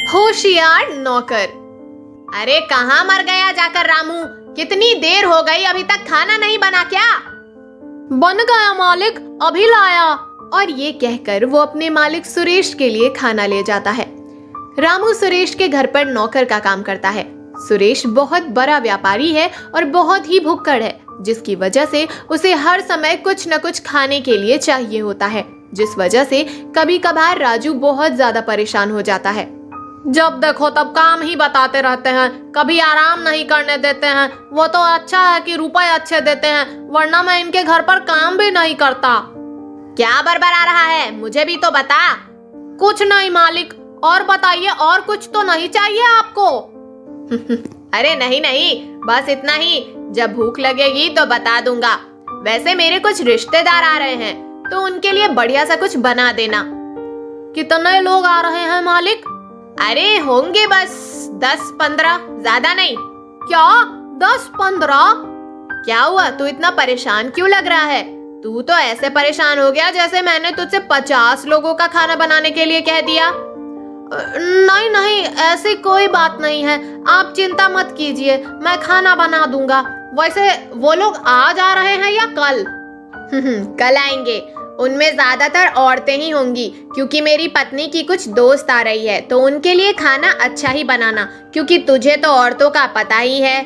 होशियार नौकर। अरे कहाँ मर गया जाकर रामू, कितनी देर हो गई, अभी तक खाना नहीं बना क्या? बन गया मालिक, अभी लाया। और ये कहकर वो अपने मालिक सुरेश के लिए खाना ले जाता है। रामू सुरेश के घर पर नौकर का काम करता है। सुरेश बहुत बड़ा व्यापारी है और बहुत ही भुक्कड़ है, जिसकी वजह से उसे हर समय कुछ न कुछ खाने के लिए चाहिए होता है, जिस वजह से कभी कभार राजू बहुत ज्यादा परेशान हो जाता है। जब देखो तब काम ही बताते रहते हैं, कभी आराम नहीं करने देते हैं। वो तो अच्छा है कि रुपए अच्छे देते हैं, वरना मैं इनके घर पर काम भी नहीं करता। क्या बरबरा रहा है, मुझे भी तो बता। कुछ नहीं मालिक, और बताइए, और कुछ तो नहीं चाहिए आपको? अरे नहीं नहीं, बस इतना ही, जब भूख लगेगी तो बता दूंगा। वैसे मेरे कुछ रिश्तेदार आ रहे हैं, तो उनके लिए बढ़िया सा कुछ बना देना। कितने लोग आ रहे हैं मालिक? अरे होंगे बस 10-15, ज्यादा नहीं। क्या 10-15? क्या हुआ, तू इतना परेशान क्यों लग रहा है? तू तो ऐसे परेशान हो गया जैसे मैंने तुझसे 50 लोगों का खाना बनाने के लिए कह दिया। नहीं नहीं, ऐसी कोई बात नहीं है, आप चिंता मत कीजिए, मैं खाना बना दूंगा। वैसे वो लोग आज आ रहे हैं या कल? कल आएंगे। उनमें ज्यादातर औरतें ही होंगी, क्योंकि मेरी पत्नी की कुछ दोस्त आ रही है, तो उनके लिए खाना अच्छा ही बनाना, क्योंकि तुझे तो औरतों का पता ही है।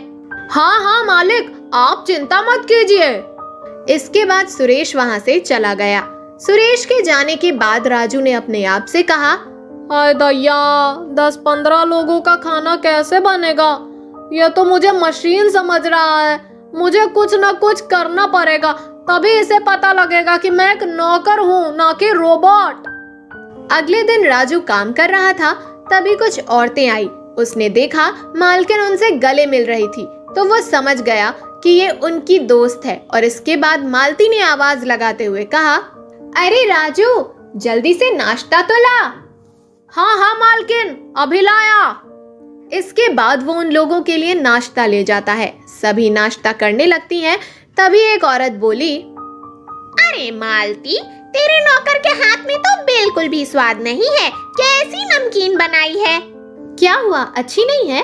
हाँ हाँ मालिक, आप चिंता मत कीजिए। इसके बाद सुरेश वहां से चला गया। सुरेश के जाने के बाद राजू ने अपने आप से कहा, हाय दैया, 10-15 लोगों का खाना कैसे बनेगा? ये तो मुझे मशीन समझ रहा है। मुझे कुछ न कुछ करना पड़ेगा, तभी इसे पता लगेगा कि मैं एक नौकर हूँ, ना कि रोबोट। अगले दिन राजू काम कर रहा था, तभी कुछ औरतें आई। उसने देखा मालकिन उनसे गले मिल रही थी, तो वो समझ गया कि ये उनकी दोस्त है। और इसके बाद मालती ने आवाज लगाते हुए कहा, अरे राजू, जल्दी से नाश्ता तो ला। हाँ हाँ मालकिन, अभी लाया। इसके बाद वो उन लोगों के लिए नाश्ता ले जाता है। सभी नाश्ता करने लगती हैं, तभी एक औरत बोली, अरे मालती, तेरे नौकर के हाथ में तो बिल्कुल भी स्वाद नहीं है, कैसी नमकीन बनाई है? क्या हुआ, अच्छी नहीं है?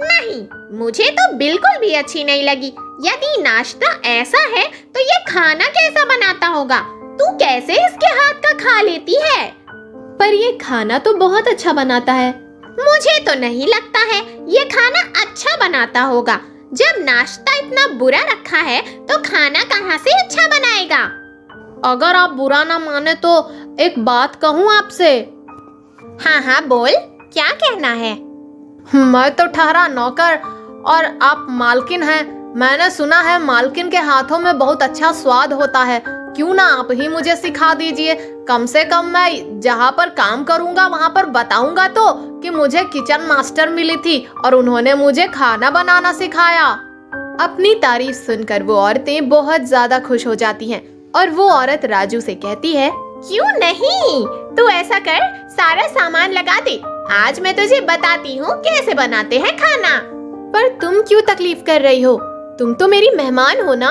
नहीं, मुझे तो बिल्कुल भी अच्छी नहीं लगी। यदि नाश्ता ऐसा है तो ये खाना कैसा बनाता होगा? तू कैसे इसके हाथ का खा लेती है? पर ये खाना तो बहुत अच्छा बनाता है। मुझे तो नहीं लगता है ये खाना अच्छा बनाता होगा। जब नाश्ता इतना बुरा रखा है तो खाना कहाँ से अच्छा बनाएगा? अगर आप बुरा ना माने तो एक बात कहूँ आपसे। हाँ हाँ बोल, क्या कहना है? मैं तो ठहरा नौकर और आप मालकिन हैं। मैंने सुना है मालकिन के हाथों में बहुत अच्छा स्वाद होता है। क्यों ना आप ही मुझे सिखा दीजिए? कम से कम मैं जहाँ पर काम करूँगा वहाँ पर बताऊंगा तो कि मुझे किचन मास्टर मिली थी और उन्होंने मुझे खाना बनाना सिखाया। अपनी तारीफ सुनकर वो औरतें बहुत ज्यादा खुश हो जाती हैं और वो औरत राजू से कहती है, क्यों नहीं, तू ऐसा कर, सारा सामान लगा दे, आज मैं तुझे बताती हूँ कैसे बनाते हैं खाना। पर तुम क्यों तकलीफ कर रही हो? तुम तो मेरी मेहमान हो ना।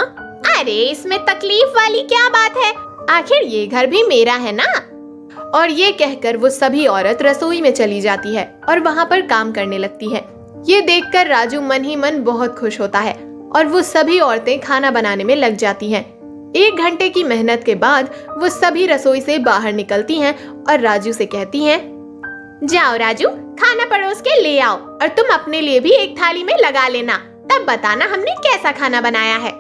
अरे इसमें तकलीफ वाली क्या बात है, आखिर ये घर भी मेरा है ना। और ये कहकर वो सभी औरत रसोई में चली जाती है और वहाँ पर काम करने लगती है। ये देखकर राजू मन ही मन बहुत खुश होता है और वो सभी औरतें खाना बनाने में लग जाती हैं। 1 घंटे की मेहनत के बाद वो सभी रसोई से बाहर निकलती हैं और राजू से कहती हैं, जाओ राजू, खाना परोस के ले आओ और तुम अपने लिए भी एक थाली में लगा लेना, तब बताना हमने कैसा खाना बनाया है।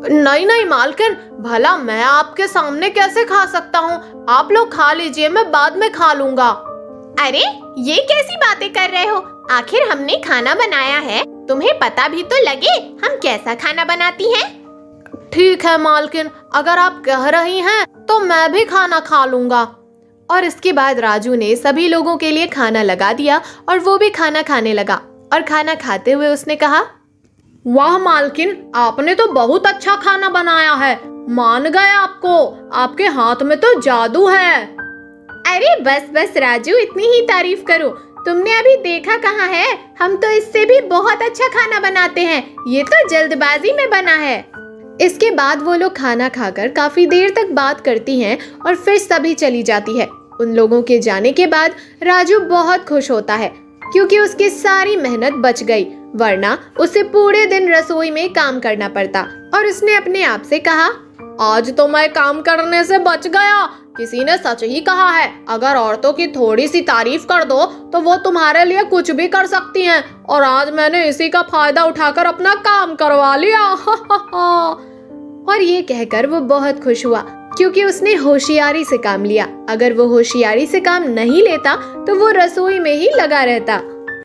नहीं नहीं मालकिन, भला मैं आपके सामने कैसे खा सकता हूँ? आप लोग खा लीजिए, मैं बाद में खा लूंगा। अरे ये कैसी बातें कर रहे हो? आखिर हमने खाना बनाया है, तुम्हें पता भी तो लगे हम कैसा खाना बनाती हैं। ठीक है मालकिन, अगर आप कह रही हैं तो मैं भी खाना खा लूंगा। और इसके बाद राजू ने सभी लोगों के लिए खाना लगा दिया और वो भी खाना खाने लगा। और खाना खाते हुए उसने कहा, वाह मालकिन, आपने तो बहुत अच्छा खाना बनाया है, मान गए आपको, आपके हाथ में तो जादू है। अरे बस बस राजू, इतनी ही तारीफ करो, तुमने अभी देखा कहाँ है, हम तो इससे भी बहुत अच्छा खाना बनाते हैं, ये तो जल्दबाजी में बना है। इसके बाद वो लोग खाना खाकर काफी देर तक बात करती हैं और फिर सभी चली जाती है। उन लोगों के जाने के बाद राजू बहुत खुश होता है क्योंकि उसकी सारी मेहनत बच गई, वरना उसे पूरे दिन रसोई में काम करना पड़ता। और उसने अपने आप से कहा, आज तो मैं काम करने से बच गया। किसी ने सच ही कहा है, अगर औरतों की थोड़ी सी तारीफ कर दो तो वो तुम्हारे लिए कुछ भी कर सकती हैं। और आज मैंने इसी का फायदा उठाकर अपना काम करवा लिया। और ये कहकर वो बहुत खुश हुआ, क्योंकि उसने होशियारी से काम लिया। अगर वो होशियारी से काम नहीं लेता तो वो रसोई में ही लगा रहता।